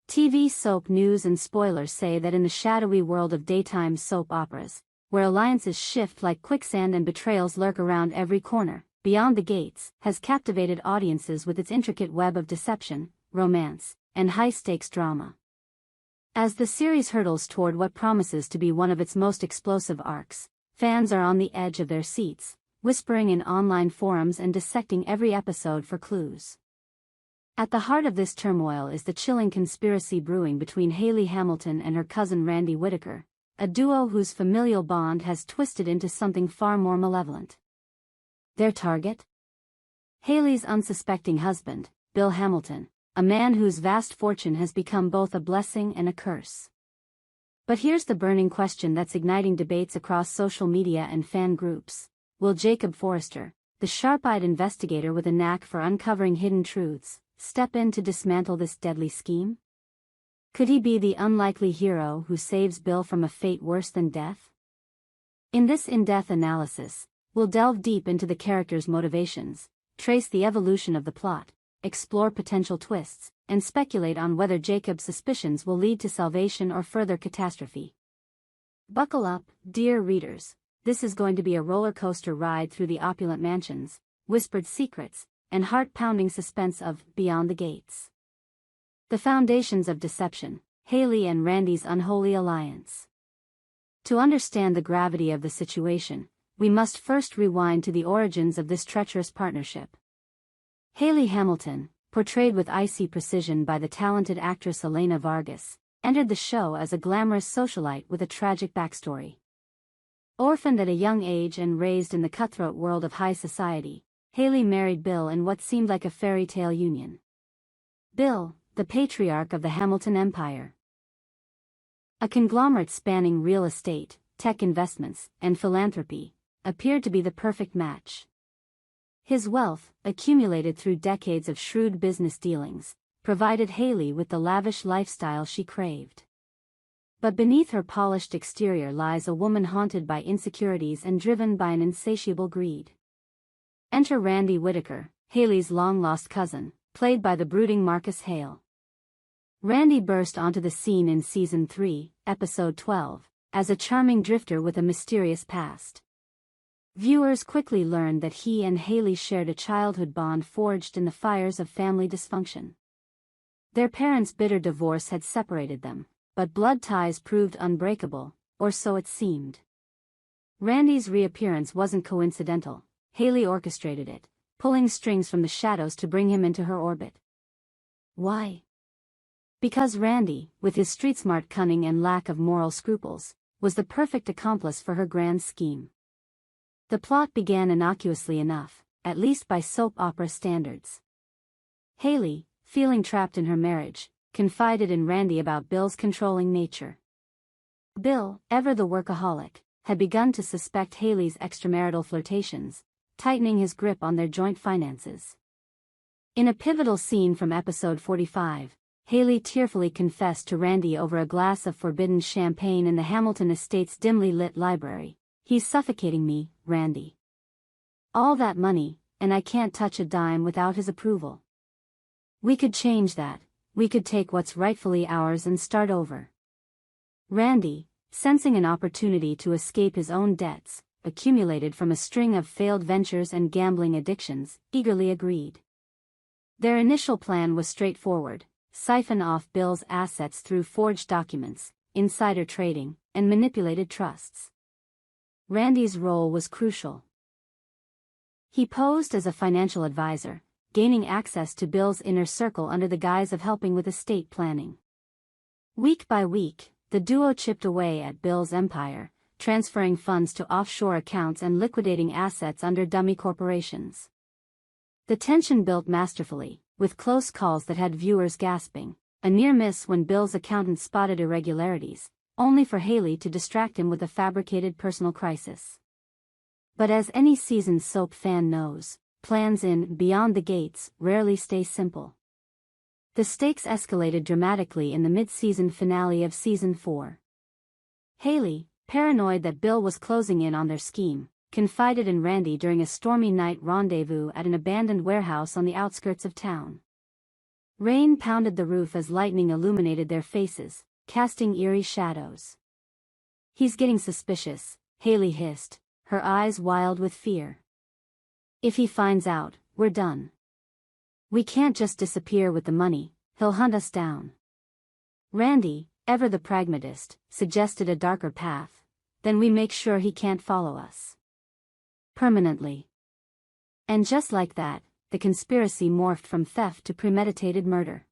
TV soap news and spoilers say that in the shadowy world of daytime soap operas, where alliances shift like quicksand and betrayals lurk around every corner, Beyond the Gates has captivated audiences with its intricate web of deception, romance, and high-stakes drama. As the series hurtles toward what promises to be one of its most explosive arcs, fans are on the edge of their seats, whispering in online forums and dissecting every episode for clues. At the heart of this turmoil is the chilling conspiracy brewing between Hayley Hamilton and her cousin Randy Whittaker, a duo whose familial bond has twisted into something far more malevolent. Their target? Hayley's unsuspecting husband, Bill Hamilton, a man whose vast fortune has become both a blessing and a curse. But here's the burning question that's igniting debates across social media and fan groups. Will Jacob Forrester, the sharp-eyed investigator with a knack for uncovering hidden truths, step in to dismantle this deadly scheme? Could he be the unlikely hero who saves Bill from a fate worse than death? In this in-depth analysis, we'll delve deep into the characters' motivations, trace the evolution of the plot, explore potential twists, and speculate on whether Jacob's suspicions will lead to salvation or further catastrophe. Buckle up, dear readers. This is going to be a roller coaster ride through the opulent mansions, whispered secrets, and heart-pounding suspense of Beyond the Gates. The foundations of deception, Hayley and Randy's unholy alliance. To understand the gravity of the situation, we must first rewind to the origins of this treacherous partnership. Hayley Hamilton, portrayed with icy precision by the talented actress Elena Vargas, entered the show as a glamorous socialite with a tragic backstory. Orphaned at a young age and raised in the cutthroat world of high society, Hayley married Bill in what seemed like a fairy tale union. Bill, the patriarch of the Hamilton Empire. A conglomerate spanning real estate, tech investments, and philanthropy, appeared to be the perfect match. His wealth, accumulated through decades of shrewd business dealings, provided Hayley with the lavish lifestyle she craved. But beneath her polished exterior lies a woman haunted by insecurities and driven by an insatiable greed. Enter Randy Whittaker, Hayley's long-lost cousin, played by the brooding Marcus Hale. Randy burst onto the scene in Season 3, Episode 12, as a charming drifter with a mysterious past. Viewers quickly learned that he and Hayley shared a childhood bond forged in the fires of family dysfunction. Their parents' bitter divorce had separated them, but blood ties proved unbreakable, or so it seemed. Randy's reappearance wasn't coincidental. Hayley orchestrated it, pulling strings from the shadows to bring him into her orbit. Why? Because Randy, with his street-smart cunning and lack of moral scruples, was the perfect accomplice for her grand scheme. The plot began innocuously enough, at least by soap opera standards. Hayley, feeling trapped in her marriage, confided in Randy about Bill's controlling nature. Bill, ever the workaholic, had begun to suspect Hayley's extramarital flirtations, tightening his grip on their joint finances. In a pivotal scene from episode 45, Hayley tearfully confessed to Randy over a glass of forbidden champagne in the Hamilton estate's dimly lit library, "He's suffocating me, Randy. All that money, and I can't touch a dime without his approval. We could change that, we could take what's rightfully ours and start over." Randy, sensing an opportunity to escape his own debts, accumulated from a string of failed ventures and gambling addictions, eagerly agreed. Their initial plan was straightforward: siphon off Bill's assets through forged documents, insider trading, and manipulated trusts. Randy's role was crucial. He posed as a financial advisor, gaining access to Bill's inner circle under the guise of helping with estate planning. Week by week, the duo chipped away at Bill's empire, transferring funds to offshore accounts and liquidating assets under dummy corporations. The tension built masterfully, with close calls that had viewers gasping, a near miss when Bill's accountant spotted irregularities, only for Hayley to distract him with a fabricated personal crisis. But as any seasoned soap fan knows, plans in Beyond the Gates rarely stay simple. The stakes escalated dramatically in the mid-season finale of Season 4. Hayley, paranoid that Bill was closing in on their scheme, confided in Randy during a stormy night rendezvous at an abandoned warehouse on the outskirts of town. Rain pounded the roof as lightning illuminated their faces, casting eerie shadows. "He's getting suspicious," Haley hissed, her eyes wild with fear. "If he finds out, we're done. We can't just disappear with the money, he'll hunt us down." Randy, ever the pragmatist, suggested a darker path. "Then we make sure he can't follow us permanently." And just like that, the conspiracy morphed from theft to premeditated murder.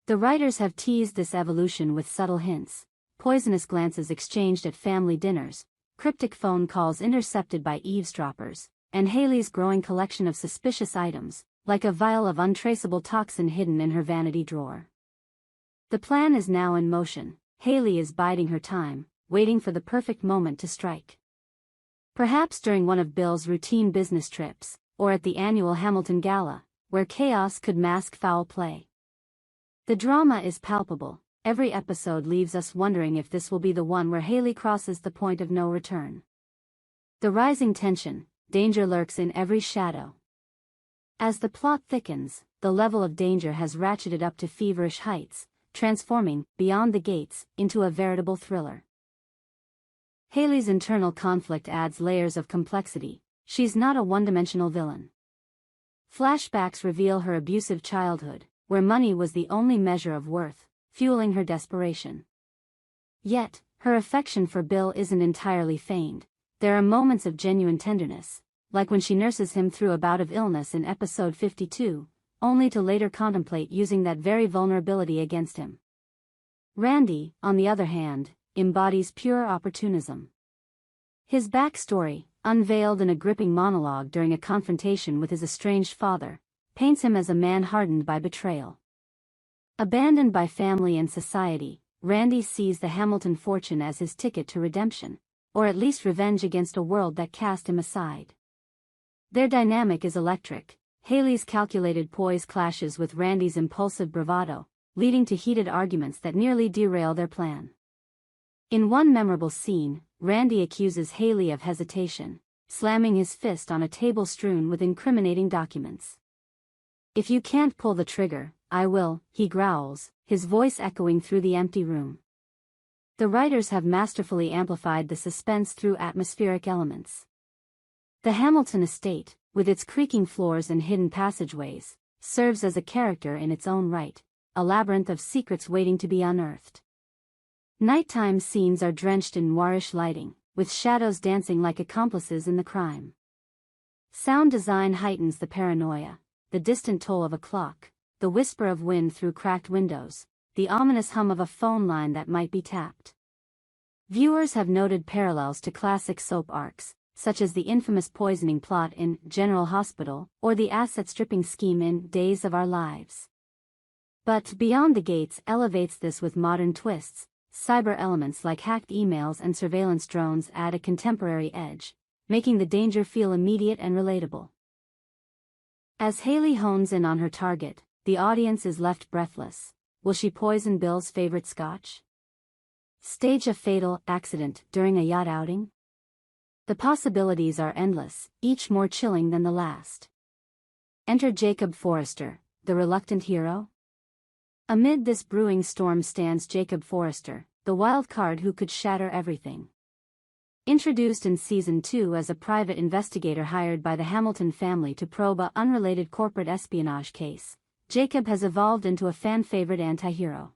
The writers have teased this evolution with subtle hints: poisonous glances exchanged at family dinners, cryptic phone calls intercepted by eavesdroppers, and Haley's growing collection of suspicious items, like a vial of untraceable toxin hidden in her vanity drawer. The plan is now in motion. Haley is biding her time, waiting for the perfect moment to strike. Perhaps during one of Bill's routine business trips, or at the annual Hamilton Gala, where chaos could mask foul play. The drama is palpable. Every episode leaves us wondering if this will be the one where Haley crosses the point of no return. The rising tension, danger lurks in every shadow. As the plot thickens, the level of danger has ratcheted up to feverish heights, transforming Beyond the Gates into a veritable thriller. Haley's internal conflict adds layers of complexity. She's not a one-dimensional villain. Flashbacks reveal her abusive childhood, where money was the only measure of worth, fueling her desperation. Yet, her affection for Bill isn't entirely feigned. There are moments of genuine tenderness, like when she nurses him through a bout of illness in episode 52, only to later contemplate using that very vulnerability against him. Randy, on the other hand, embodies pure opportunism. His backstory, unveiled in a gripping monologue during a confrontation with his estranged father, paints him as a man hardened by betrayal. Abandoned by family and society, Randy sees the Hamilton fortune as his ticket to redemption, or at least revenge against a world that cast him aside. Their dynamic is electric. Haley's calculated poise clashes with Randy's impulsive bravado, leading to heated arguments that nearly derail their plan. In one memorable scene, Randy accuses Haley of hesitation, slamming his fist on a table strewn with incriminating documents. "If you can't pull the trigger, I will," he growls, his voice echoing through the empty room. The writers have masterfully amplified the suspense through atmospheric elements. The Hamilton estate, with its creaking floors and hidden passageways, serves as a character in its own right, a labyrinth of secrets waiting to be unearthed. Nighttime scenes are drenched in noirish lighting, with shadows dancing like accomplices in the crime. Sound design heightens the paranoia: the distant toll of a clock, the whisper of wind through cracked windows, the ominous hum of a phone line that might be tapped. Viewers have noted parallels to classic soap arcs, such as the infamous poisoning plot in General Hospital, or the asset-stripping scheme in Days of Our Lives. But Beyond the Gates elevates this with modern twists. Cyber elements like hacked emails and surveillance drones add a contemporary edge, making the danger feel immediate and relatable. As Haley hones in on her target, the audience is left breathless. Will she poison Bill's favorite scotch? Stage a fatal accident during a yacht outing? The possibilities are endless, each more chilling than the last. Enter Jacob Forrester, the reluctant hero. Amid this brewing storm stands Jacob Forrester, the wild card who could shatter everything. Introduced in Season 2 as a private investigator hired by the Hamilton family to probe an unrelated corporate espionage case, Jacob has evolved into a fan-favorite anti-hero.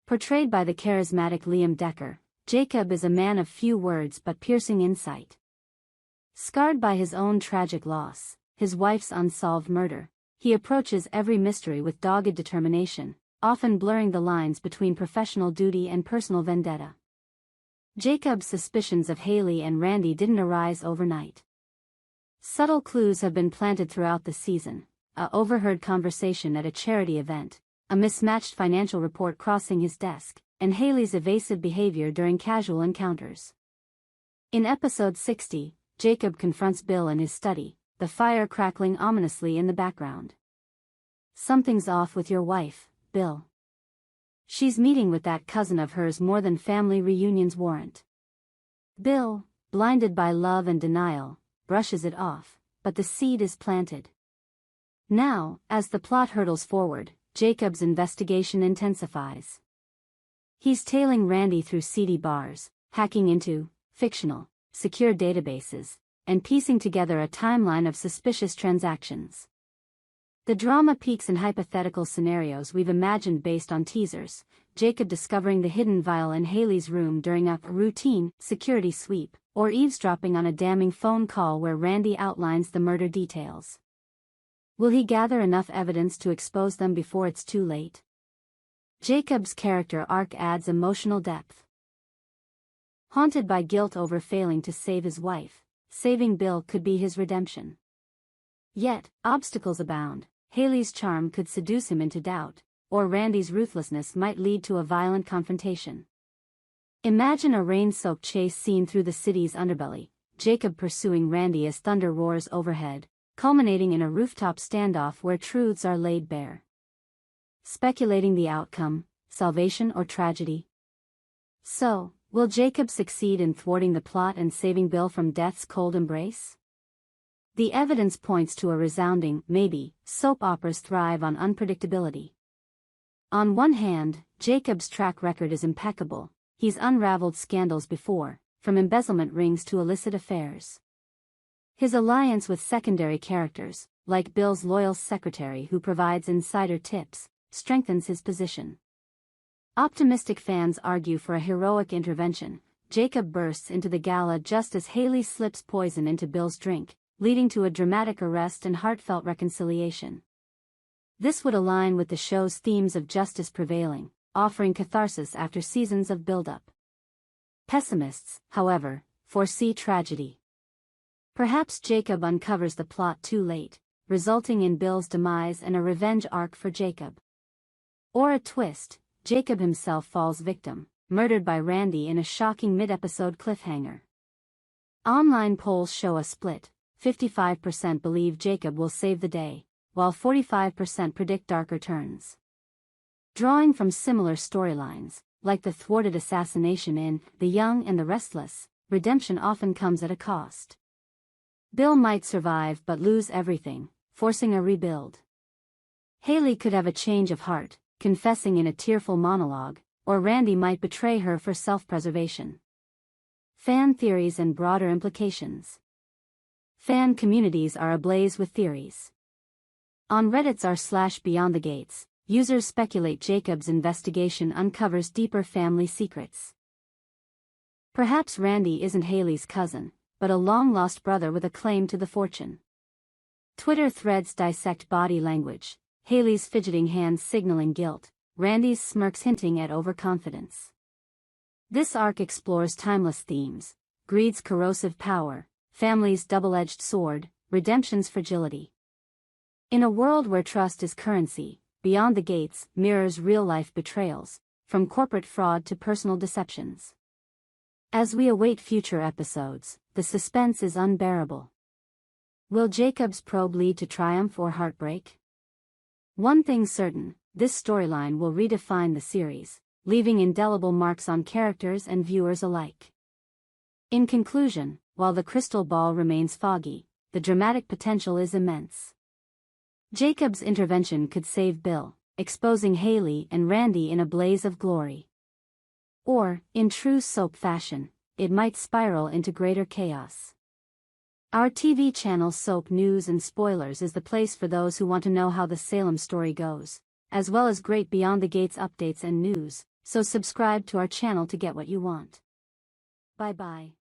Portrayed by the charismatic Liam Decker, Jacob is a man of few words but piercing insight. Scarred by his own tragic loss, his wife's unsolved murder, he approaches every mystery with dogged determination, often blurring the lines between professional duty and personal vendetta. Jacob's suspicions of Haley and Randy didn't arise overnight. Subtle clues have been planted throughout the season: a overheard conversation at a charity event, a mismatched financial report crossing his desk, and Haley's evasive behavior during casual encounters. In episode 60, Jacob confronts Bill in his study, the fire crackling ominously in the background. "Something's off with your wife, Bill. She's meeting with that cousin of hers more than family reunions warrant." Bill, blinded by love and denial, brushes it off, but the seed is planted. Now, as the plot hurtles forward, Jacob's investigation intensifies. He's tailing Randy through seedy bars, hacking into fictional, secure databases, and piecing together a timeline of suspicious transactions. The drama peaks in hypothetical scenarios we've imagined based on teasers: Jacob discovering the hidden vial in Haley's room during a routine security sweep, or eavesdropping on a damning phone call where Randy outlines the murder details. Will he gather enough evidence to expose them before it's too late? Jacob's character arc adds emotional depth. Haunted by guilt over failing to save his wife, saving Bill could be his redemption. Yet, obstacles abound. Haley's charm could seduce him into doubt, or Randy's ruthlessness might lead to a violent confrontation. Imagine a rain-soaked chase scene through the city's underbelly, Jacob pursuing Randy as thunder roars overhead, culminating in a rooftop standoff where truths are laid bare. Speculating the outcome, salvation or tragedy? So, will Jacob succeed in thwarting the plot and saving Bill from death's cold embrace? The evidence points to a resounding maybe. Soap operas thrive on unpredictability. On one hand, Jacob's track record is impeccable. He's unraveled scandals before, from embezzlement rings to illicit affairs. His alliance with secondary characters, like Bill's loyal secretary who provides insider tips, strengthens his position. Optimistic fans argue for a heroic intervention. Jacob bursts into the gala just as Haley slips poison into Bill's drink, leading to a dramatic arrest and heartfelt reconciliation. This would align with the show's themes of justice prevailing, offering catharsis after seasons of build-up. Pessimists, however, foresee tragedy. Perhaps Jacob uncovers the plot too late, resulting in Bill's demise and a revenge arc for Jacob. Or a twist, Jacob himself falls victim, murdered by Randy in a shocking mid-episode cliffhanger. Online polls show a split. 55% believe Jacob will save the day, while 45% predict darker turns. Drawing from similar storylines, like the thwarted assassination in The Young and the Restless, redemption often comes at a cost. Bill might survive but lose everything, forcing a rebuild. Haley could have a change of heart, confessing in a tearful monologue, or Randy might betray her for self-preservation. Fan theories and broader implications. Fan communities are ablaze with theories. On Reddit's r/Beyond the Gates, users speculate Jacob's investigation uncovers deeper family secrets. Perhaps Randy isn't Haley's cousin, but a long-lost brother with a claim to the fortune. Twitter threads dissect body language, Haley's fidgeting hands signaling guilt, Randy's smirks hinting at overconfidence. This arc explores timeless themes: greed's corrosive power, family's double-edged sword, redemption's fragility. In a world where trust is currency, Beyond the Gates mirrors real-life betrayals, from corporate fraud to personal deceptions. As we await future episodes, the suspense is unbearable. Will Jacob's probe lead to triumph or heartbreak? One thing's certain, this storyline will redefine the series, leaving indelible marks on characters and viewers alike. In conclusion, while the crystal ball remains foggy, the dramatic potential is immense. Jacob's intervention could save Bill, exposing Haley and Randy in a blaze of glory. Or, in true soap fashion, it might spiral into greater chaos. Our TV channel Soap News and Spoilers is the place for those who want to know how the Salem story goes, as well as great Beyond the Gates updates and news, so subscribe to our channel to get what you want. Bye-bye.